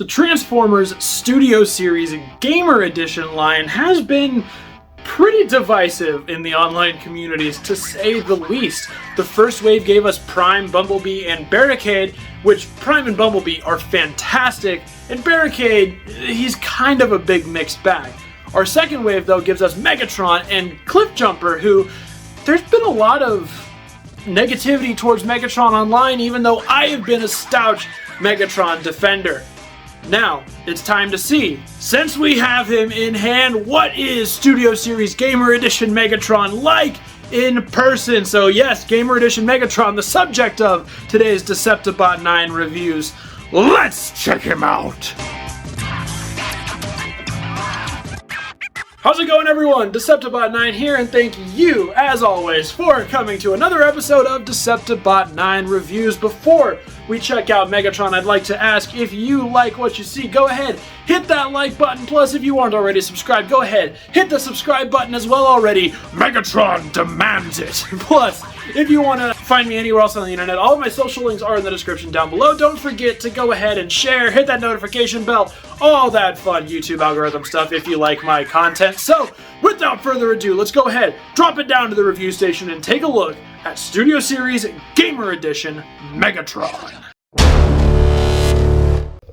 The Transformers Studio Series Gamer Edition line has been pretty divisive in the online communities, to say the least. The first wave gave us Prime, Bumblebee, and Barricade, which Prime and Bumblebee are fantastic, and Barricade, he's kind of a big mixed bag. Our second wave, though, gives us Megatron and Cliffjumper, who there's been a lot of negativity towards Megatron online, even though I have been a staunch Megatron defender. Now, it's time to see, since we have him in hand, what is Studio Series Gamer Edition Megatron like in person? So yes, Gamer Edition Megatron, the subject of today's Deceptibot 9 reviews. Let's check him out! How's it going, everyone? Deceptibot 9 here, and thank you, as always, for coming to another episode of Deceptibot 9 Reviews. Before we check out Megatron, I'd like to ask, if you like what you see, go ahead, hit that like button. Plus, if you aren't already subscribed, go ahead, hit the subscribe button as well already. Megatron demands it. Plus, if you want to find me anywhere else on the internet, all of my social links are in the description down below. Don't forget to go ahead and share, hit that notification bell, all that fun YouTube algorithm stuff if you like my content. So, without further ado, let's go ahead, drop it down to the review station, and take a look at Studio Series Gamer Edition Megatron.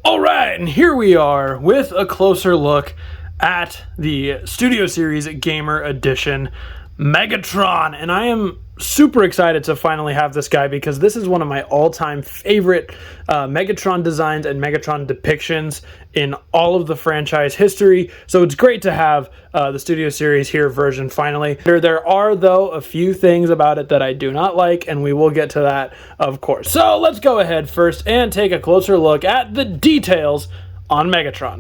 Alright, and here we are with a closer look at the Studio Series Gamer Edition Megatron, and I am super excited to finally have this guy because this is one of my all-time favorite Megatron designs and Megatron depictions in all of the franchise history. So it's great to have the Studio Series here version finally. There are, though, a few things about it that I do not like, and we will get to that, of course. So let's go ahead first and take a closer look at the details on Megatron.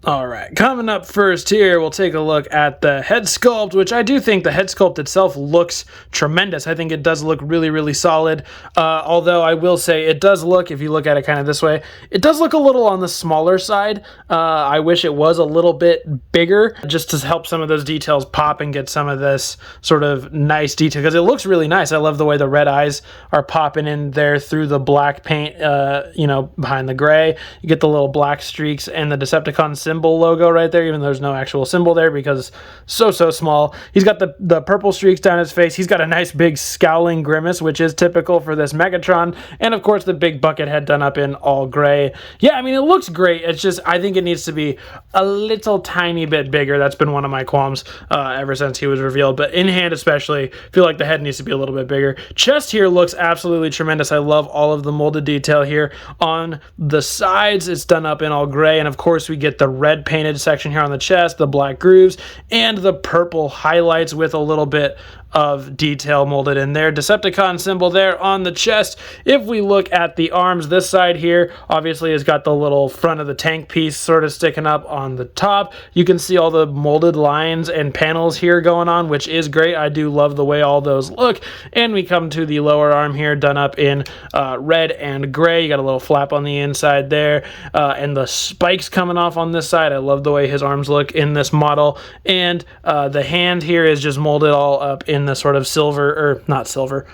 Alright, coming up first here, we'll take a look at the head sculpt, which I do think the head sculpt itself looks tremendous. I think it does look really, really solid. Although I will say it does look, if you look at it kind of this way, it does look a little on the smaller side. I wish it was a little bit bigger, just to help some of those details pop and get some of this sort of nice detail, because it looks really nice. I love the way the red eyes are popping in there through the black paint, behind the gray. You get the little black streaks and the Decepticon symbol logo right there, even though there's no actual symbol there because so small. He's got the purple streaks down his face. He's got a nice big scowling grimace, which is typical for this Megatron, and of course the big bucket head done up in all gray. Yeah, I mean, it looks great. It's just, I think it needs to be a little tiny bit bigger. That's been one of my qualms ever since he was revealed, but in hand especially, I feel like the head needs to be a little bit bigger. Chest here looks absolutely tremendous. I love all of the molded detail here on the sides. It's done up in all gray, and of course we get the red painted section here on the chest, the black grooves, and the purple highlights with a little bit of detail molded in there. Decepticon symbol there on the chest. If we look at the arms, this side here obviously has got the little front of the tank piece sort of sticking up on the top. You can see all the molded lines and panels here going on, which is great. I do love the way all those look. And we come to the lower arm here, done up in red and gray. You got a little flap on the inside there, and the spikes coming off on this side. I love the way his arms look in this model. And the hand here is just molded all up in the sort of silver, or not silver,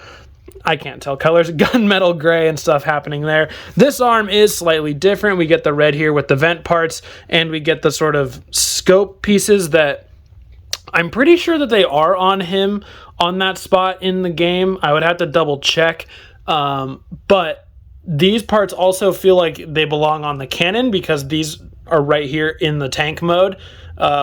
I can't tell colors, gunmetal gray and stuff happening there. This arm is slightly different. We get the red here with the vent parts, and we get the sort of scope pieces that I'm pretty sure that they are on him on that spot in the game. I would have to double check, but these parts also feel like they belong on the cannon because these are right here in the tank mode,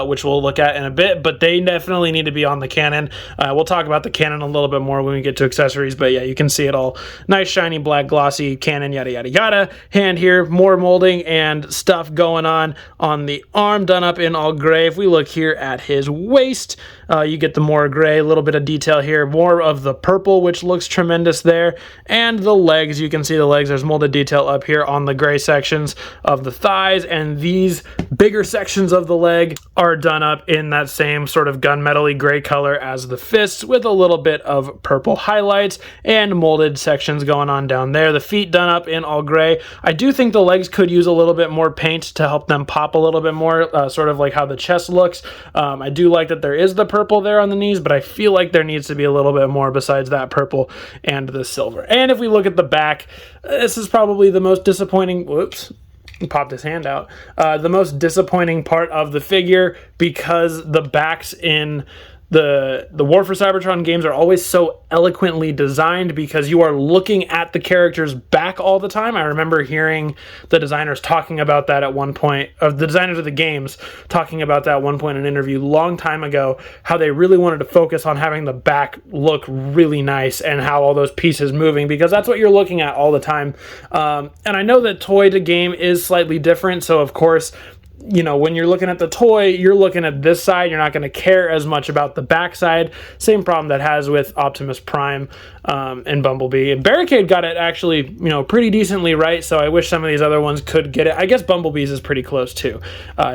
which we'll look at in a bit, but they definitely need to be on the cannon. We'll talk about the cannon a little bit more when we get to accessories, but yeah, you can see it all. Nice, shiny, black, glossy cannon, yada, yada, yada. Hand here, more molding and stuff going on the arm, done up in all gray. If we look here at his waist, you get the more gray, a little bit of detail here, more of the purple, which looks tremendous there. And the legs, you can see the legs, there's molded detail up here on the gray sections of the thighs, and these bigger sections of the leg are done up in that same sort of gunmetal-y gray color as the fists, with a little bit of purple highlights and molded sections going on down there. The feet done up in all gray. I do think the legs could use a little bit more paint to help them pop a little bit more, sort of like how the chest looks. I do like that there is the purple there on the knees, but I feel like there needs to be a little bit more besides that purple and the silver. And if we look at the back, this is probably the most disappointing... Whoops. He popped his hand out. The most disappointing part of the figure, because the backs in the War for Cybertron games are always so eloquently designed, because you are looking at the character's back all the time. I remember hearing the designers talking about that at one point, of the designers of the games talking about that at one point in an interview long time ago, how they really wanted to focus on having the back look really nice and how all those pieces moving, because that's what you're looking at all the time. And I know that toy to game is slightly different, so of course, you know, when you're looking at the toy, you're looking at this side. You're not going to care as much about the back side. Same problem that has with Optimus Prime and Bumblebee. And Barricade got it actually, you know, pretty decently right, so I wish some of these other ones could get it. I guess Bumblebee's is pretty close too.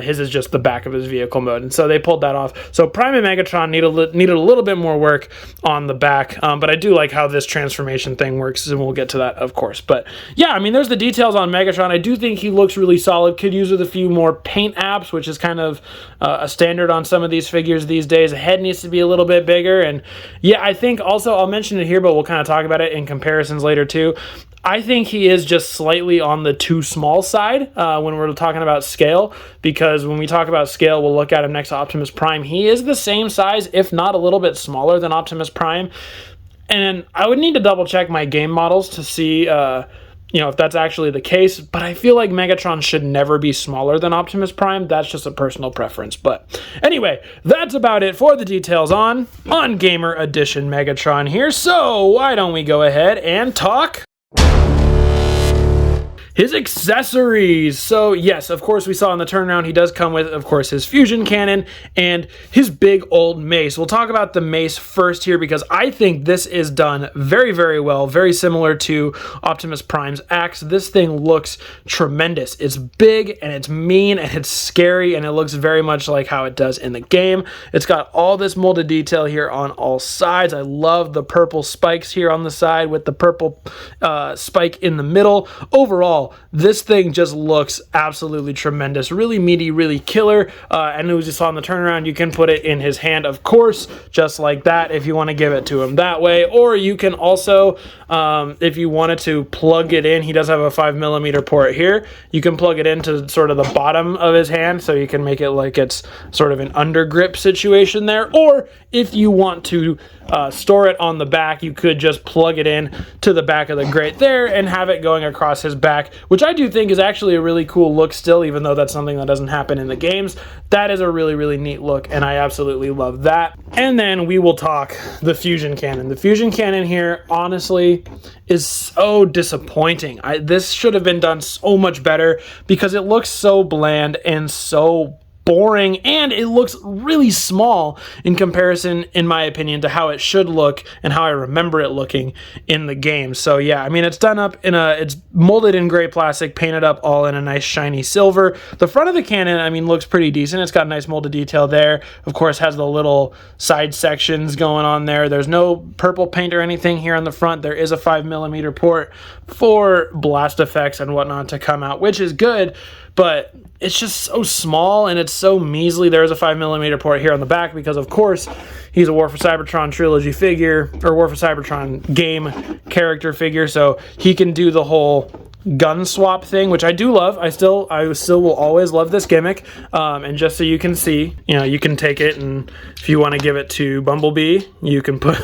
His is just the back of his vehicle mode, and so they pulled that off. So Prime and Megatron needed a little bit more work on the back, but I do like how this transformation thing works, and we'll get to that, of course. But yeah, I mean, there's the details on Megatron. I do think he looks really solid. Could use with a few more paint apps, which is kind of a standard on some of these figures these days. The head needs to be a little bit bigger, and yeah, I think also, I'll mention it here, but we'll kind of talk about it in comparisons later too. I think he is just slightly on the too small side when we're talking about scale, because when we talk about scale, we'll look at him next to Optimus Prime. He is the same size, if not a little bit smaller than Optimus Prime, and I would need to double check my game models to see you know, if that's actually the case, but I feel like Megatron should never be smaller than Optimus Prime. That's just a personal preference. But anyway, that's about it for the details on Gamer Edition Megatron here. So why don't we go ahead and talk his accessories. So yes, of course, we saw in the turnaround, he does come with, of course, his fusion cannon and his big old mace. We'll talk about the mace first here, because I think this is done very, very well, very similar to Optimus Prime's axe. This thing looks tremendous. It's big and it's mean and it's scary, and it looks very much like how it does in the game. It's got all this molded detail here on all sides. I love the purple spikes here on the side with the purple spike in the middle. Overall, this thing just looks absolutely tremendous. Really meaty, really killer. And as you saw in the turnaround, you can put it in his hand, of course, just like that, if you want to give it to him that way. Or you can also, if you wanted to plug it in, he does have a 5mm port here. You can plug it into sort of the bottom of his hand, so you can make it like it's sort of an under grip situation there. Or if you want to store it on the back, you could just plug it in to the back of the grate there and have it going across his back, which I do think is actually a really cool look still, even though that's something that doesn't happen in the games. That is a really, really neat look, and I absolutely love that. And then we will talk the fusion cannon. The fusion cannon here, honestly, is so disappointing. This should have been done so much better, because it looks so bland and so boring, and it looks really small in comparison, in my opinion, to how it should look and how I remember it looking in the game. So yeah, I mean, it's done up in it's molded in gray plastic, painted up all in a nice shiny silver. The front of the cannon, I mean, looks pretty decent. It's got nice molded detail there. Of course, has the little side sections going on there. There's no purple paint or anything here on the front. There is a 5mm port for blast effects and whatnot to come out, which is good, but it's just so small and it's so measly. There's a 5mm port here on the back, because of course he's a War for Cybertron trilogy figure, or War for Cybertron game character figure, so he can do the whole gun swap thing, which I do love. I still will always love this gimmick. And just so you can see, you know, you can take it, and if you want to give it to Bumblebee, you can put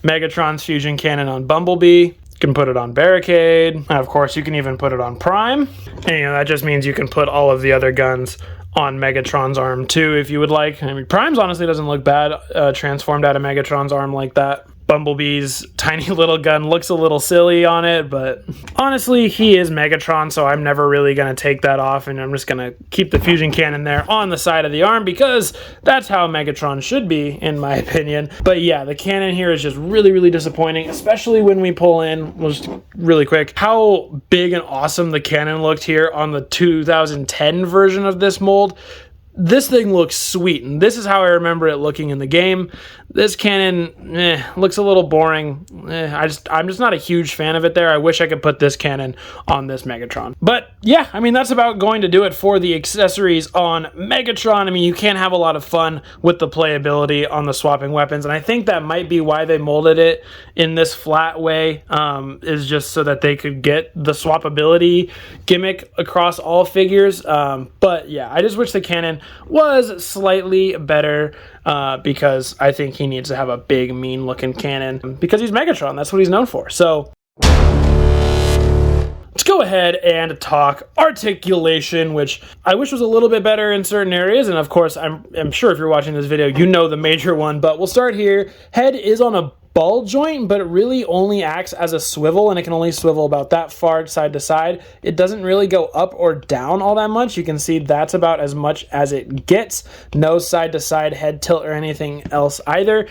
Megatron's fusion cannon on Bumblebee. Can put it on Barricade, and of course you can even put it on Prime, and you know, that just means you can put all of the other guns on Megatron's arm too, if you would like. I mean, Prime's honestly doesn't look bad transformed out of Megatron's arm like that. Bumblebee's tiny little gun looks a little silly on it, but honestly, he is Megatron, so I'm never really going to take that off, and I'm just going to keep the fusion cannon there on the side of the arm, because that's how Megatron should be, in my opinion. But yeah, the cannon here is just really, really disappointing, especially when we pull in, just really quick, how big and awesome the cannon looked here on the 2010 version of this mold. this thing looks sweet, and this is how I remember it looking in the game. This cannon looks a little boring. I'm just not a huge fan of it there. I wish I could put this cannon on this Megatron. But yeah, I mean, that's about going to do it for the accessories on Megatron. I mean, you can't have a lot of fun with the playability on the swapping weapons, and I think that might be why they molded it in this flat way, is just so that they could get the swappability gimmick across all figures. But yeah, I just wish the cannon was slightly better, because I think he needs to have a big, mean looking cannon because he's Megatron. That's what he's known for. So let's go ahead and talk articulation, which I wish was a little bit better in certain areas. And of course, I'm sure if you're watching this video, you know the major one, but we'll start here. Head is on a ball joint, but it really only acts as a swivel, and it can only swivel about that far side to side. It doesn't really go up or down all that much. You can see that's about as much as it gets. No side to side head tilt or anything else either.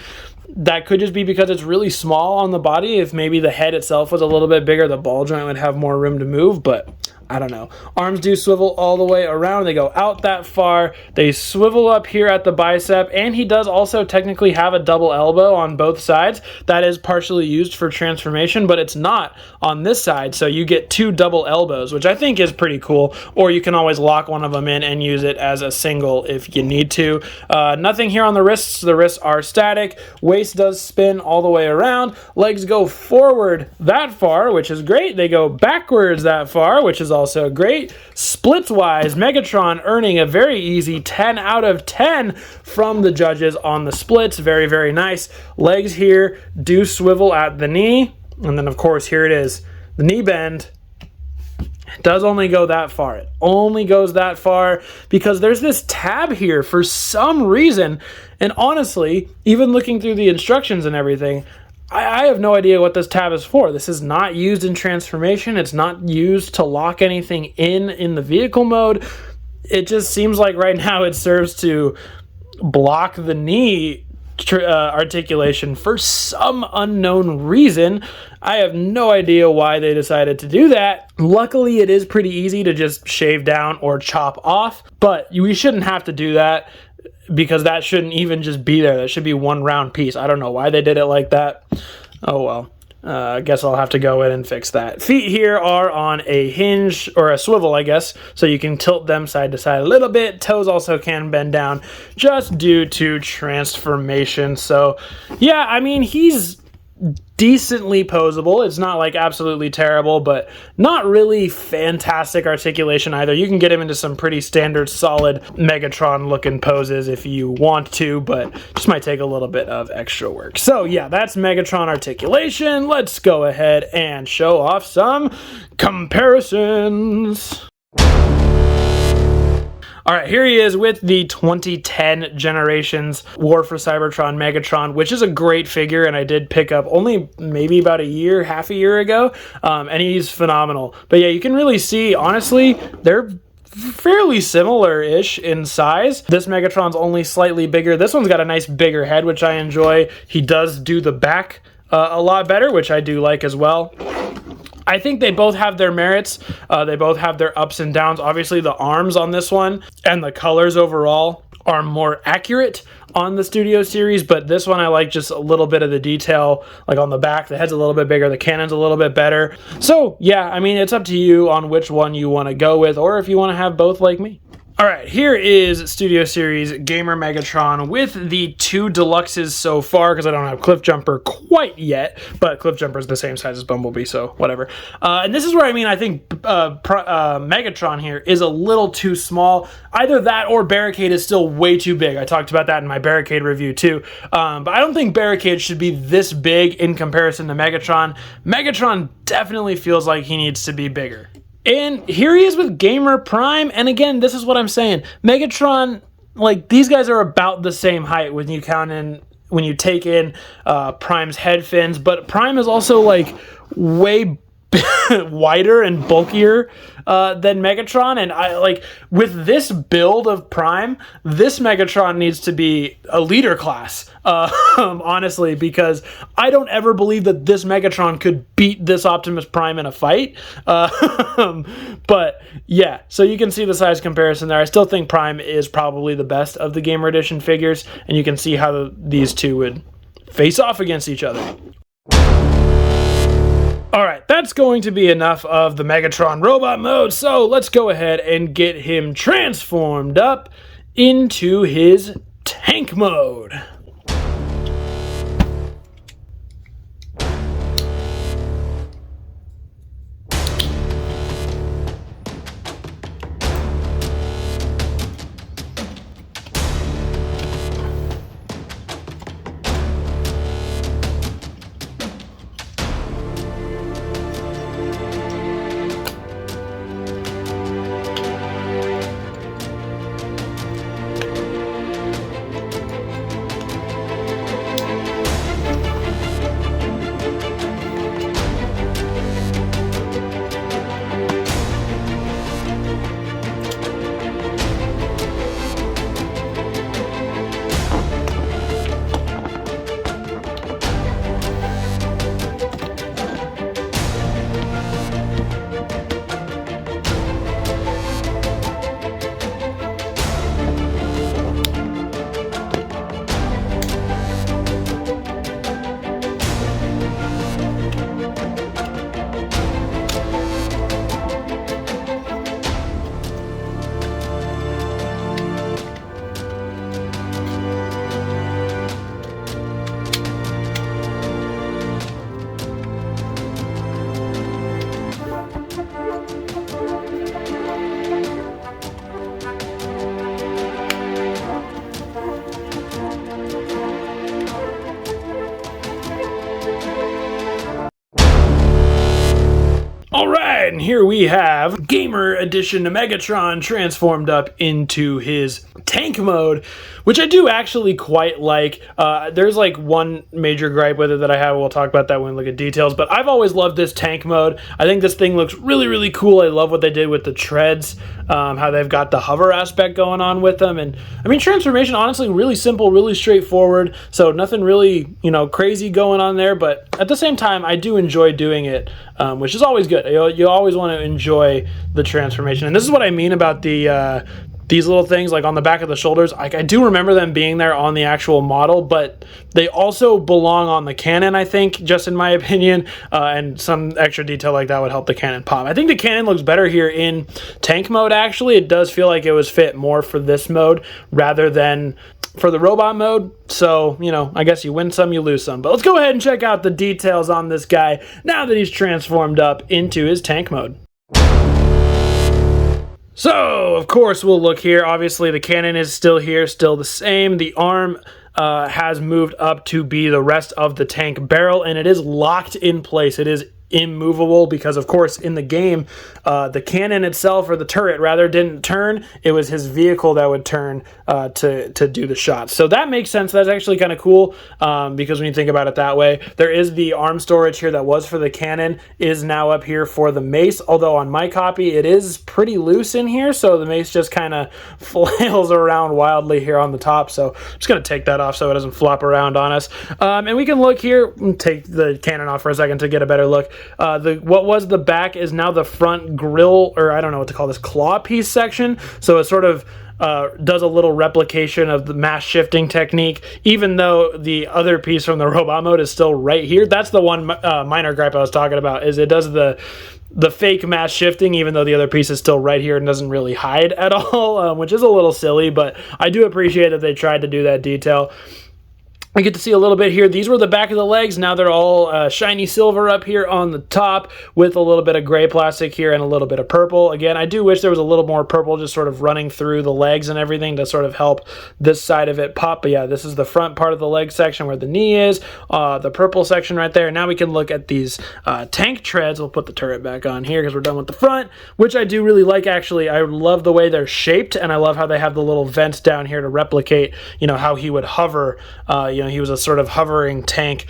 That could just be because it's really small on the body. If maybe the head itself was a little bit bigger, the ball joint would have more room to move, but I don't know. Arms do swivel all the way around. They go out that far. They swivel up here at the bicep, and he does also technically have a double elbow on both sides. That is partially used for transformation, but it's not on this side, so you get 2 double elbows, which I think is pretty cool, or you can always lock one of them in and use it as a single if you need to. Nothing here on the wrists. The wrists are static. Waist does spin all the way around. Legs go forward that far, which is great. They go backwards that far, which is also great. Splits-wise, Megatron earning a very easy 10 out of 10 from the judges on the splits. Very, very nice. Legs here do swivel at the knee. And then, of course, here it is. The knee bend does only go that far. It only goes that far because there's this tab here for some reason. And honestly, even looking through the instructions and everything, I have no idea what this tab is for. This is not used in transformation. It's not used to lock anything in the vehicle mode. It just seems like right now it serves to block the knee articulation for some unknown reason. I have no idea why they decided to do that. Luckily, it is pretty easy to just shave down or chop off, but we shouldn't have to do that because that shouldn't even just be there. That should be one round piece. I don't know why they did it like that. Oh well. I guess I'll have to go in and fix that. Feet here are on a hinge, or a swivel, I guess, so you can tilt them side to side a little bit. Toes also can bend down just due to transformation. So, yeah, I mean, he's decently posable. It's not like absolutely terrible, but not really fantastic articulation either. You can get him into some pretty standard solid Megatron looking poses if you want to, but just might take a little bit of extra work. So yeah, that's Megatron articulation. Let's go ahead and show off some comparisons. All right, here he is with the 2010 Generations War for Cybertron Megatron, which is a great figure, and I did pick up only maybe about half a year ago, and he's phenomenal. But yeah, you can really see, honestly, they're fairly similar-ish in size. This Megatron's only slightly bigger. This one's got a nice bigger head, which I enjoy. He does do the back a lot better, which I do like as well. I think they both have their merits. They both have their ups and downs. Obviously, the arms on this one and the colors overall are more accurate on the Studio Series, but this one I like just a little bit of the detail, like on the back. The head's a little bit bigger, the cannon's a little bit better. So, yeah, I mean, it's up to you on which one you want to go with, or if you want to have both like me. All right, here is Studio Series Gamer Megatron with the 2 deluxes so far, because I don't have Cliff Jumper quite yet, but Cliff Jumper is the same size as Bumblebee, so whatever. And this is where, I mean, I think Megatron here is a little too small. Either that or Barricade is still way too big. I talked about that in my Barricade review too. But I don't think Barricade should be this big in comparison to Megatron. Megatron definitely feels like he needs to be bigger. And here he is with Gamer Prime, and again, this is what I'm saying. Megatron, like, these guys are about the same height when you take in Prime's head fins, but Prime is also, like, way wider and bulkier than Megatron, and I like with this build of Prime, this Megatron needs to be a leader class, honestly, because I don't ever believe that this Megatron could beat this Optimus Prime in a fight. But yeah, so you can see the size comparison there. I still think Prime is probably the best of the Gamer Edition figures, and you can see how these two would face off against each other. Alright, that's going to be enough of the Megatron robot mode, so let's go ahead and get him transformed up into his tank mode. Alright, and here we have Gamer Edition Megatron transformed up into his tank mode, which I do actually quite like. There's like one major gripe with it that I have. We'll talk about that when we look at details, but I've always loved this tank mode. I think this thing looks really, really cool. I love what they did with the treads, how they've got the hover aspect going on with them. And I mean, transformation, honestly, really simple, really straightforward. So nothing really, crazy going on there, but at the same time, I do enjoy doing it, which is always good. You always want to enjoy the transformation. And this is what I mean about these little things like on the back of the shoulders. I do remember them being there on the actual model, but they also belong on the cannon, I think, just in my opinion, and some extra detail like that would help the cannon pop. I think the cannon looks better here in tank mode, actually. It does feel like it was fit more for this mode rather than for the robot mode. So, I guess you win some, you lose some. But let's go ahead and check out the details on this guy now that he's transformed up into his tank mode. So, of course, we'll look here. Obviously, the cannon is still here, still the same. The arm has moved up to be the rest of the tank barrel, and it is locked in place. It is immovable because, of course, in the game, the cannon itself, or the turret rather, didn't turn. It was his vehicle that would turn to do the shots. So that makes sense. That's actually kind of cool because when you think about it that way, there is the arm storage here that was for the cannon is now up here for the mace, although on my copy it is pretty loose in here, so the mace just kind of flails around wildly here on the top. So I'm just going to take that off so it doesn't flop around on us. And we can look here, take the cannon off for a second to get a better look. What was the back is now the front grill, or I don't know what to call this, claw piece section. So it sort of does a little replication of the mass shifting technique, even though the other piece from the robot mode is still right here. That's the one minor gripe I was talking about, is it does the fake mass shifting, even though the other piece is still right here and doesn't really hide at all, which is a little silly, but I do appreciate that they tried to do that detail. I get to see a little bit here. These were the back of the legs. Now they're all shiny silver up here on the top with a little bit of gray plastic here and a little bit of purple. Again, I do wish there was a little more purple just sort of running through the legs and everything to sort of help this side of it pop. But yeah, this is the front part of the leg section where the knee is, the purple section right there. Now we can look at these tank treads. We'll put the turret back on here because we're done with the front, which I do really like, actually. I love the way they're shaped, and I love how they have the little vents down here to replicate, how he would hover, you know, he was a sort of hovering tank,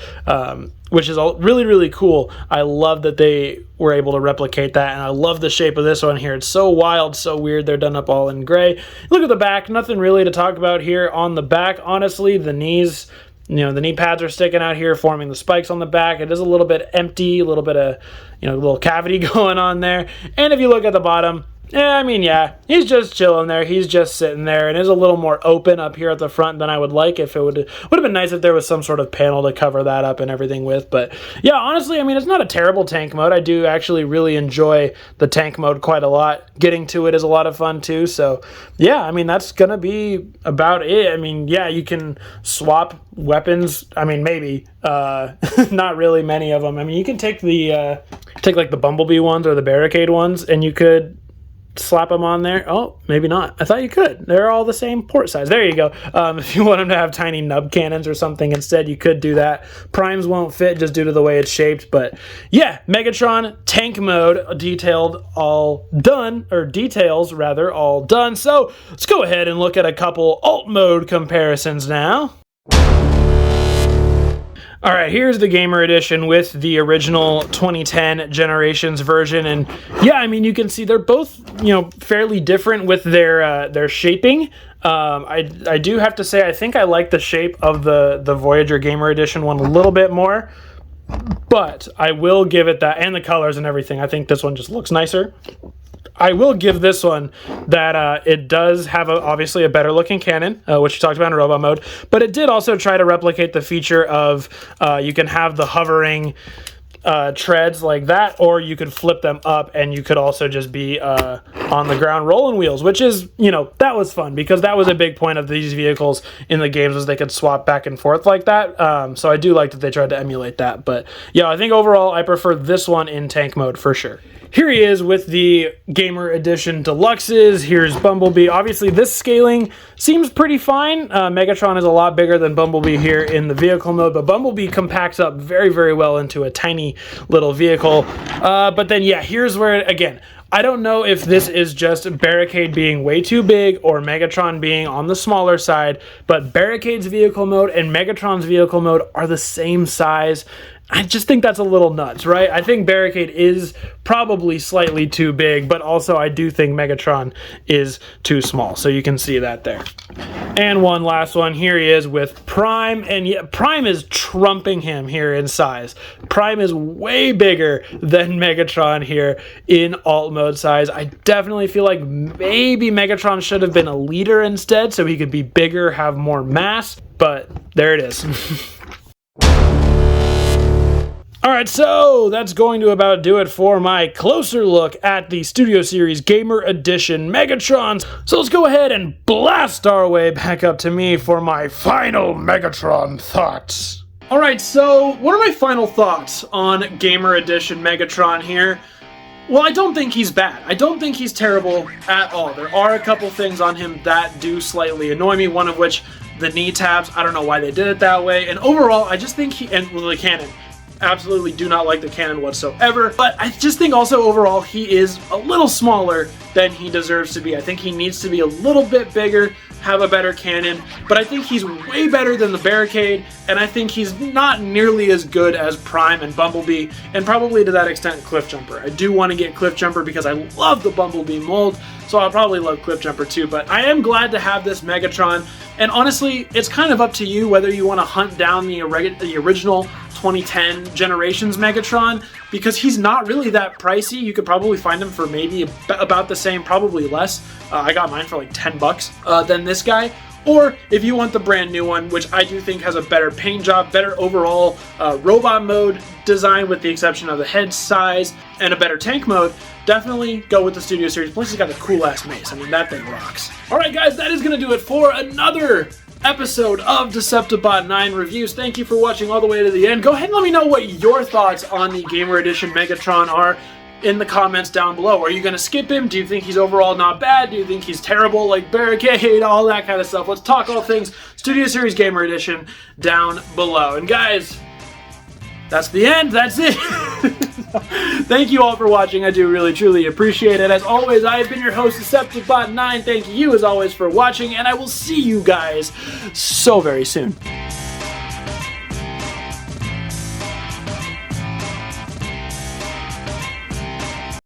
which is really, really cool. I love that they were able to replicate that, and I love the shape of this one here. It's so wild, so weird. They're done up all in gray. Look at the back. Nothing really to talk about here on the back. Honestly, the knees, you know, the knee pads are sticking out here, forming the spikes on the back. It is a little bit empty, a little bit of, you know, a little cavity going on there. And if you look at the bottom, I mean, yeah, he's just chilling there. He's just sitting there, and it's a little more open up here at the front than I would like. If it would have been nice if there was some sort of panel to cover that up and everything with. But yeah, honestly, I mean, it's not a terrible tank mode. I do actually really enjoy the tank mode quite a lot. Getting to it is a lot of fun too. So yeah, I mean, that's gonna be about it. I mean, yeah, you can swap weapons. I mean, maybe not really many of them. I mean, you can take the like the Bumblebee ones or the Barricade ones, and you could slap them on there. Oh, maybe not. I thought you could. They're all the same port size. There you go. If you want them to have tiny nub cannons or something instead, you could do that. Primes won't fit just due to the way it's shaped. But yeah, Megatron tank mode details all done. So let's go ahead and look at a couple alt mode comparisons now. All right, here's the Gamer Edition with the original 2010 Generations version, and yeah, I mean, you can see they're both, you know, fairly different with their shaping. I do have to say, I think I like the shape of the Voyager Gamer Edition one a little bit more, but I will give it that, and the colors and everything. I think this one just looks nicer. I will give this one that it does have obviously a better looking cannon, which you talked about in robot mode, but it did also try to replicate the feature of you can have the hovering treads like that, or you could flip them up and you could also just be on the ground rolling wheels, which is, you know, that was fun because that was a big point of these vehicles in the games, was they could swap back and forth like that. So I do like that they tried to emulate that, but yeah, I think overall I prefer this one in tank mode for sure. Here he is with the Gamer Edition Deluxes. Here's Bumblebee. Obviously, this scaling seems pretty fine. Megatron is a lot bigger than Bumblebee here in the vehicle mode, but Bumblebee compacts up very, very well into a tiny little vehicle. But then, yeah, here's where, again, I don't know if this is just Barricade being way too big or Megatron being on the smaller side, but Barricade's vehicle mode and Megatron's vehicle mode are the same size. I just think that's a little nuts, right? I think Barricade is probably slightly too big, but also I do think Megatron is too small. So you can see that there. And one last one. Here he is with Prime, and yeah, Prime is trumping him here in size. Prime is way bigger than Megatron here in alt mode size. I definitely feel like maybe Megatron should have been a leader instead so he could be bigger, have more mass, but there it is. All right, so that's going to about do it for my closer look at the Studio Series Gamer Edition Megatrons. So let's go ahead and blast our way back up to me for my final Megatron thoughts. All right, so what are my final thoughts on Gamer Edition Megatron here? Well, I don't think he's bad. I don't think he's terrible at all. There are a couple things on him that do slightly annoy me, one of which the knee tabs. I don't know why they did it that way. And overall, I just think and the cannon. Absolutely do not like the cannon whatsoever, but I just think also overall he is a little smaller than he deserves to be. I think he needs to be a little bit bigger, have a better cannon, but I think he's way better than the Barricade, and I think he's not nearly as good as Prime and Bumblebee, and probably to that extent Cliff Jumper. I do want to get Cliff Jumper because I love the Bumblebee mold, so I'll probably love Cliff Jumper too, but I am glad to have this Megatron, and honestly, it's kind of up to you whether you want to hunt down the original 2010 Generations Megatron, because he's not really that pricey. You could probably find him for maybe about the same, probably less. I got mine for like 10 bucks than this guy. Or if you want the brand new one, which I do think has a better paint job, better overall robot mode design with the exception of the head size, and a better tank mode, definitely go with the Studio Series. Plus, he's got a cool-ass mace. I mean, that thing rocks. Alright guys, that is going to do it for another episode of Deceptibot 9 Reviews. Thank you for watching all the way to the end. Go ahead and let me know what your thoughts on the Gamer Edition Megatron are in the comments down below. Are you going to skip him? Do you think he's overall not bad? Do you think he's terrible like Barricade? All that kind of stuff. Let's talk all things Studio Series Gamer Edition down below. And guys, that's the end. That's it. Thank you all for watching. I do really, truly appreciate it. As always, I have been your host, Deceptibot 9. Thank you, as always, for watching, and I will see you guys so very soon.